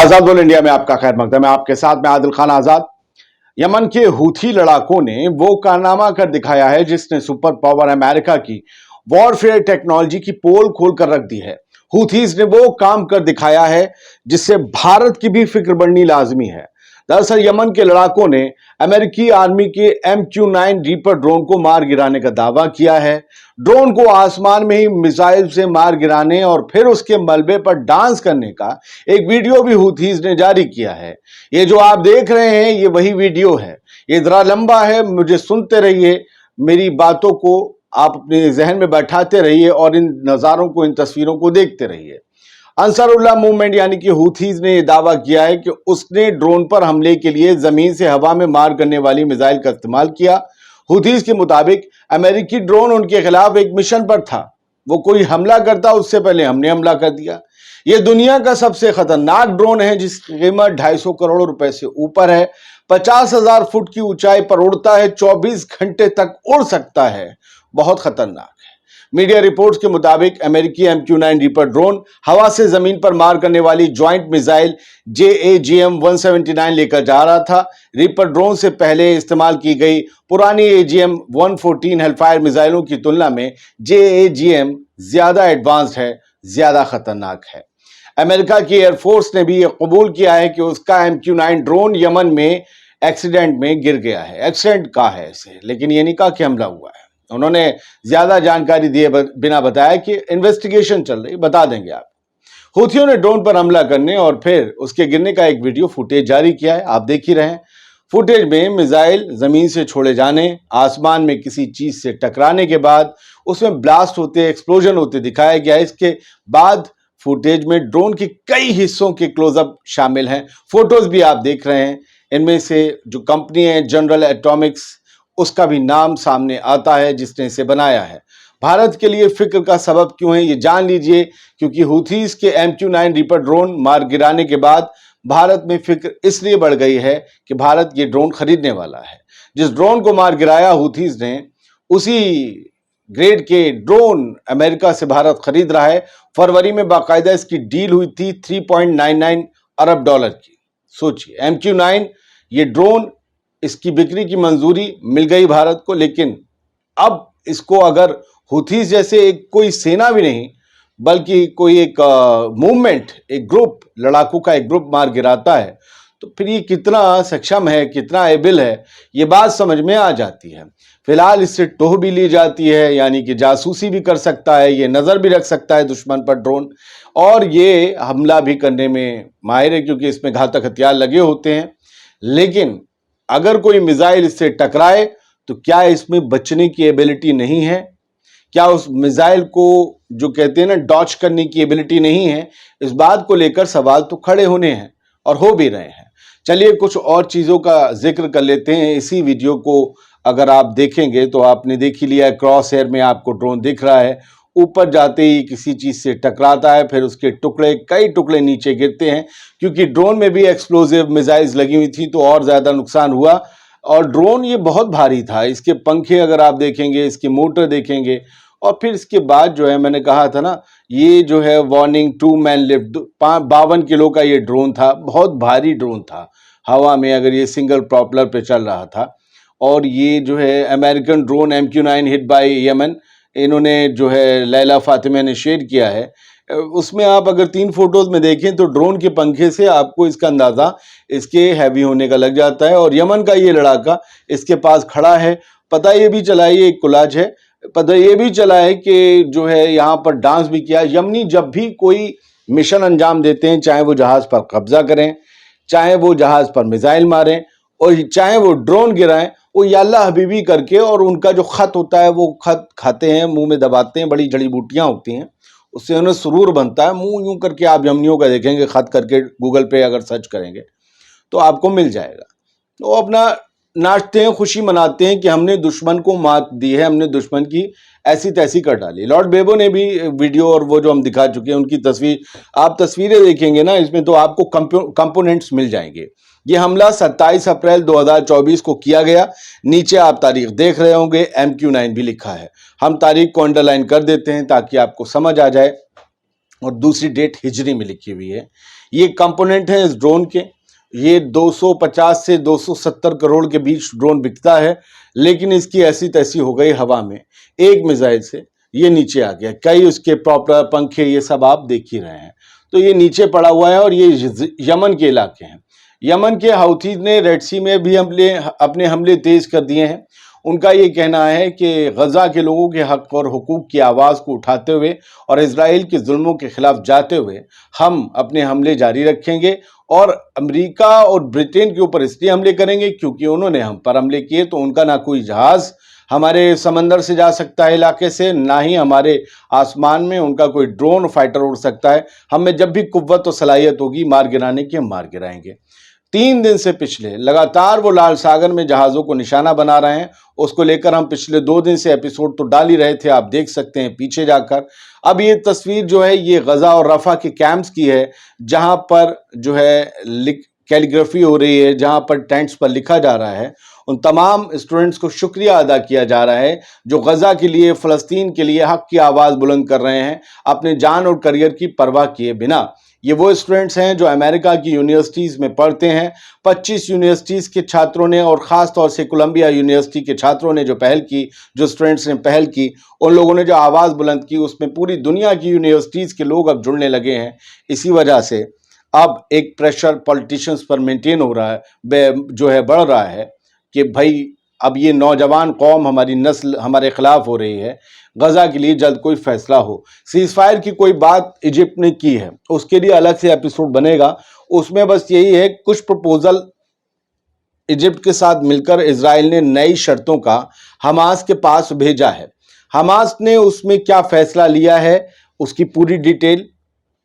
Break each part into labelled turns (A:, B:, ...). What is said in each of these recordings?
A: आजाद बोल इंडिया में आपका खैर मकदम है। आपके साथ में आदिल खान आजाद। यमन के हूथी लड़ाकों ने वो कारनामा कर दिखाया है जिसने सुपर पावर अमेरिका की वॉरफेयर टेक्नोलॉजी की पोल खोल कर रख दी है। हूथीज ने वो काम कर दिखाया है जिससे भारत की भी फिक्र बढ़नी लाजमी है। दरअसल यमन के लड़ाकों ने अमेरिकी आर्मी के MQ-9 रीपर ड्रोन को मार गिराने का दावा किया है। ड्रोन को आसमान में ही मिसाइल से मार गिराने और फिर उसके मलबे पर डांस करने का एक वीडियो भी हूथीज ने जारी किया है। ये जो आप देख रहे हैं ये वही वीडियो है। ये जरा लंबा है, मुझे सुनते रहिए, मेरी बातों को आप अपने जहन में बैठाते रहिए और इन नज़ारों को, इन तस्वीरों को देखते रहिए। अंसारुल्लाह मूवमेंट यानी कि हूथीज ने यह दावा किया है कि उसने ड्रोन पर हमले के लिए जमीन से हवा में मार करने वाली मिसाइल का इस्तेमाल किया। हूथीज के मुताबिक अमेरिकी ड्रोन उनके खिलाफ एक मिशन पर था। वो कोई हमला करता उससे पहले हमने हमला कर दिया। यह दुनिया का सबसे खतरनाक ड्रोन है जिसकी कीमत 250 करोड़ रुपए से ऊपर है। 50,000 फुट की ऊंचाई पर उड़ता है, 24 घंटे तक उड़ सकता है। बहुत खतरनाक है। मीडिया रिपोर्ट्स के मुताबिक अमेरिकी MQ-9 रीपर ड्रोन हवा से जमीन पर मार करने वाली ज्वाइंट मिसाइल JAGM-179 लेकर जा रहा था। रीपर ड्रोन से पहले इस्तेमाल की गई पुरानी AGM-114 हेलफायर मिसाइलों की तुलना में JAGM ज्यादा एडवांस्ड है, ज्यादा खतरनाक है। अमेरिका की एयरफोर्स ने भी यह कबूल किया है कि उसका MQ-9 ड्रोन यमन में एक्सीडेंट में गिर गया है। एक्सीडेंट कहा है इसे, लेकिन यह नहीं कहा कि हमला हुआ है। उन्होंने ज्यादा जानकारी दिए बिना बताया कि इन्वेस्टिगेशन चल रही, बता देंगे आप। हूथियों ने ड्रोन पर हमला करने और फिर उसके गिरने का एक वीडियो फुटेज जारी किया है, आप देख ही रहे हैं। फुटेज में मिसाइल जमीन से छोड़े जाने, आसमान में किसी चीज से टकराने के बाद उसमें ब्लास्ट होते, एक्सप्लोजन होते दिखाया गया। इसके बाद फुटेज में ड्रोन के कई हिस्सों के क्लोजअप शामिल हैं। फोटोज भी आप देख रहे हैं। इनमें से जो कंपनी है जनरल एटॉमिक्स, उसका भी नाम सामने आता है जिसने इसे बनाया है। भारत के लिए फिक्र का सबब क्यों है ये जान लीजिए, क्योंकि हूथीज के MQ-9 रीपर ड्रोन मार गिराने के बाद भारत में फिक्र इसलिए बढ़ गई है कि भारत ये ड्रोन खरीदने वाला है। जिस ड्रोन को मार गिराया हूथीज ने, उसी ग्रेड के ड्रोन अमेरिका से भारत खरीद रहा है। फरवरी में बाकायदा इसकी डील हुई थी 3.99 अरब डॉलर की। सोचिए, MQ-9 ये ड्रोन, इसकी बिक्री की मंजूरी मिल गई भारत को, लेकिन अब इसको अगर हूथीज जैसे एक कोई सेना भी नहीं बल्कि कोई एक मूवमेंट, एक ग्रुप, लड़ाकू का एक ग्रुप मार गिराता है तो फिर ये कितना सक्षम है, कितना एबल है, ये बात समझ में आ जाती है। फिलहाल इससे टोह भी ली जाती है, यानी कि जासूसी भी कर सकता है, ये नज़र भी रख सकता है दुश्मन पर ड्रोन, और ये हमला भी करने में माहिर है क्योंकि इसमें घातक हथियार लगे होते हैं। लेकिन अगर कोई मिसाइल इससे टकराए तो क्या इसमें बचने की एबिलिटी नहीं है? क्या उस मिसाइल को, जो कहते हैं ना, डॉच करने की एबिलिटी नहीं है? इस बात को लेकर सवाल तो खड़े होने हैं और हो भी रहे हैं। चलिए कुछ और चीज़ों का जिक्र कर लेते हैं। इसी वीडियो को अगर आप देखेंगे तो आपने देख ही लिया, क्रॉस हेयर में आपको ड्रोन दिख रहा है। ऊपर जाते ही किसी चीज़ से टकराता है, फिर उसके टुकड़े, कई टुकड़े नीचे गिरते हैं, क्योंकि ड्रोन में भी एक्सप्लोजिव मिसाइल्स लगी हुई थी तो और ज़्यादा नुकसान हुआ। और ड्रोन ये बहुत भारी था। इसके पंखे अगर आप देखेंगे, इसके मोटर देखेंगे, और फिर इसके बाद जो है, मैंने कहा था ना, ये जो है वार्निंग 2 मैन लिफ्ट, 52 किलो का ये ड्रोन था। बहुत भारी ड्रोन था हवा में, अगर ये सिंगल प्रॉपलर पे चल रहा था। और ये जो है American drone MQ-9 hit by Yemen, इन्होंने जो है लैला फातिमा ने शेयर किया है। उसमें आप अगर 3 फोटोज में देखें तो ड्रोन के पंखे से आपको इसका अंदाज़ा इसके हैवी होने का लग जाता है। और यमन का ये लड़ाका इसके पास खड़ा है। पता ये भी चला, ये एक कोलाज है, पता ये भी चला है कि जो है यहाँ पर डांस भी किया। यमनी जब भी कोई मिशन अंजाम देते हैं, चाहे वो जहाज़ पर कब्जा करें, चाहे वो जहाज़ पर मिसाइल मारें, और चाहे वो ड्रोन गिराएं, वो याल्ला हबीबी करके, और उनका जो खत होता है वो खत खाते हैं, मुंह में दबाते हैं, बड़ी जड़ी बूटियाँ होती हैं, उससे उन्हें सुरूर बनता है। मुंह यूं करके आप यमनियों का देखेंगे, खत करके गूगल पे अगर सर्च करेंगे तो आपको मिल जाएगा। तो अपना नाचते हैं, खुशी मनाते हैं कि हमने दुश्मन को मात दी है, हमने दुश्मन की ऐसी तैसी कर डाली। लॉर्ड बेबो ने भी वीडियो, और वो जो हम दिखा चुके हैं उनकी तस्वीर, आप तस्वीरें देखेंगे ना, इसमें तो आपको कंपोनेंट्स मिल जाएंगे। ये हमला 27 अप्रैल 2024 को किया गया। नीचे आप तारीख देख रहे होंगे, MQ-9 भी लिखा है। हम तारीख को अंडरलाइन कर देते हैं ताकि आपको समझ आ जाए। और दूसरी डेट हिजरी में लिखी हुई है। ये कंपोनेंट है इस ड्रोन के। ये 250 से 270 करोड़ के बीच ड्रोन बिकता है, लेकिन इसकी ऐसी तैसी हो गई हवा में, एक मिसाइल से ये नीचे आ गया। कई उसके प्रॉपर पंखे ये सब आप देख ही रहे हैं। तो ये नीचे पड़ा हुआ है और ये यमन के इलाके हैं। यमन के हौथी ने रेड सी में भी अपने हमले तेज कर दिए हैं। उनका ये कहना है कि गजा के लोगों के हक और हुकूक की आवाज़ को उठाते हुए और इजराइल के जुल्मों के खिलाफ जाते हुए हम अपने हमले जारी रखेंगे और अमेरिका और ब्रिटेन के ऊपर इसलिए हमले करेंगे क्योंकि उन्होंने हम पर हमले किए। तो उनका ना कोई जहाज़ हमारे समंदर से जा सकता है इलाके से, ना ही हमारे आसमान में उनका कोई ड्रोन फाइटर उड़ सकता है। हमें जब भी कुव्वत और सलाहियत होगी मार गिराने की, हम मार गिराएंगे। 3 दिन से पिछले लगातार वो लाल सागर में जहाज़ों को निशाना बना रहे हैं। उसको लेकर हम पिछले 2 दिन से एपिसोड तो डाल ही रहे थे, आप देख सकते हैं पीछे जाकर। अब ये तस्वीर जो है ये गजा और रफा के कैंप्स की है, जहां पर जो है कैलीग्राफी हो रही है, जहां पर टेंट्स पर लिखा जा रहा है। उन तमाम स्टूडेंट्स को शुक्रिया अदा किया जा रहा है जो गजा के लिए, फ़लस्तीन के लिए हक की आवाज़ बुलंद कर रहे हैं, अपने जान और करियर की परवाह किए बिना। ये वो स्टूडेंट्स हैं जो अमेरिका की यूनिवर्सिटीज़ में पढ़ते हैं। 25 यूनिवर्सिटीज़ के छात्रों ने और ख़ास तौर से कोलंबिया यूनिवर्सिटी के छात्रों ने जो पहल की, जो स्टूडेंट्स ने पहल की, उन लोगों ने जो आवाज़ बुलंद की, उसमें पूरी दुनिया की यूनिवर्सिटीज़ के लोग अब जुड़ने लगे हैं। इसी वजह से अब एक प्रेशर पॉलिटिशियंस पर मेंटेन हो रहा है, जो है बढ़ रहा है कि भाई अब ये नौजवान कौम, हमारी नस्ल हमारे खिलाफ हो रही है, गजा के लिए जल्द कोई फैसला हो। सीज फायर की कोई बात इजिप्ट ने की है, उसके लिए अलग से एपिसोड बनेगा। उसमें बस यही है, कुछ प्रपोजल इजिप्ट के साथ मिलकर इजराइल ने नई शर्तों का हमास के पास भेजा है। हमास ने उसमें क्या फैसला लिया है, उसकी पूरी डिटेल,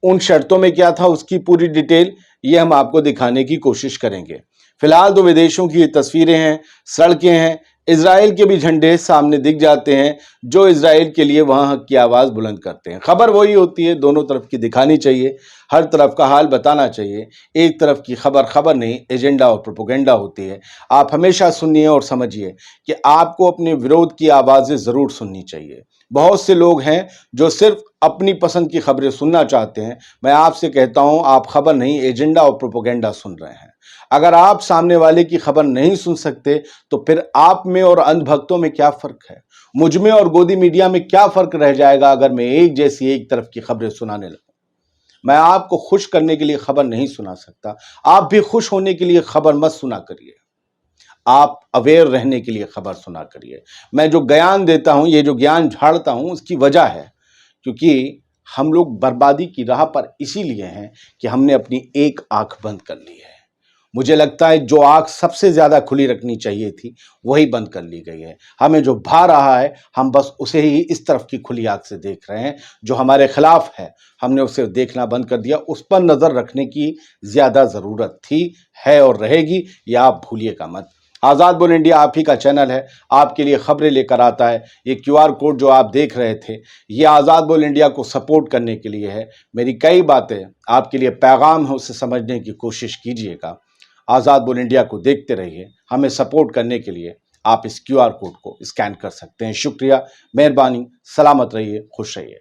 A: उन शर्तों में क्या था उसकी पूरी डिटेल, ये हम आपको दिखाने की कोशिश करेंगे। फिलहाल तो विदेशों की ये तस्वीरें हैं, सड़कें हैं, इजराइल के भी झंडे सामने दिख जाते हैं जो इजराइल के लिए वहाँ हक की आवाज़ बुलंद करते हैं। खबर वही होती है, दोनों तरफ की दिखानी चाहिए, हर तरफ का हाल बताना चाहिए। एक तरफ की खबर खबर नहीं, एजेंडा और प्रोपेगेंडा होती है। आप हमेशा सुनिए और समझिए कि आपको अपने विरोध की आवाज़ें ज़रूर सुननी चाहिए। बहुत से लोग हैं जो सिर्फ अपनी पसंद की खबरें सुनना चाहते हैं। मैं आपसे कहता हूं, आप खबर नहीं, एजेंडा और प्रोपेगेंडा सुन रहे हैं। अगर आप सामने वाले की खबर नहीं सुन सकते तो फिर आप में और अंधभक्तों में क्या फर्क है? मुझ में और गोदी मीडिया में क्या फर्क रह जाएगा अगर मैं एक जैसी एक तरफ की खबरें सुनाने लगूं? मैं आपको खुश करने के लिए खबर नहीं सुना सकता। आप भी खुश होने के लिए खबर मत सुना करिए, आप अवेयर रहने के लिए खबर सुना करिए। मैं जो ज्ञान देता हूं, ये जो ज्ञान झाड़ता हूं, उसकी वजह है क्योंकि हम लोग बर्बादी की राह पर इसीलिए हैं कि हमने अपनी एक आंख बंद कर ली है। मुझे लगता है जो आंख सबसे ज्यादा खुली रखनी चाहिए थी वही बंद कर ली गई है। हमें जो भा रहा है हम बस उसे ही इस तरफ की खुली आंख से देख रहे हैं, जो हमारे खिलाफ है हमने उसे देखना बंद कर दिया। उस पर नजर रखने की ज्यादा जरूरत थी, है और रहेगी, यह आप भूलिएगा मत। आज़ाद बोल इंडिया आप ही का चैनल है, आपके लिए खबरें लेकर आता है। ये QR कोड जो आप देख रहे थे, ये आज़ाद बोल इंडिया को सपोर्ट करने के लिए है। मेरी कई बातें आपके लिए पैगाम है, उसे समझने की कोशिश कीजिएगा। आज़ाद बोल इंडिया को देखते रहिए। हमें सपोर्ट करने के लिए आप इस QR कोड को स्कैन कर सकते हैं। शुक्रिया, मेहरबानी, सलामत रहिए, खुश रहिए।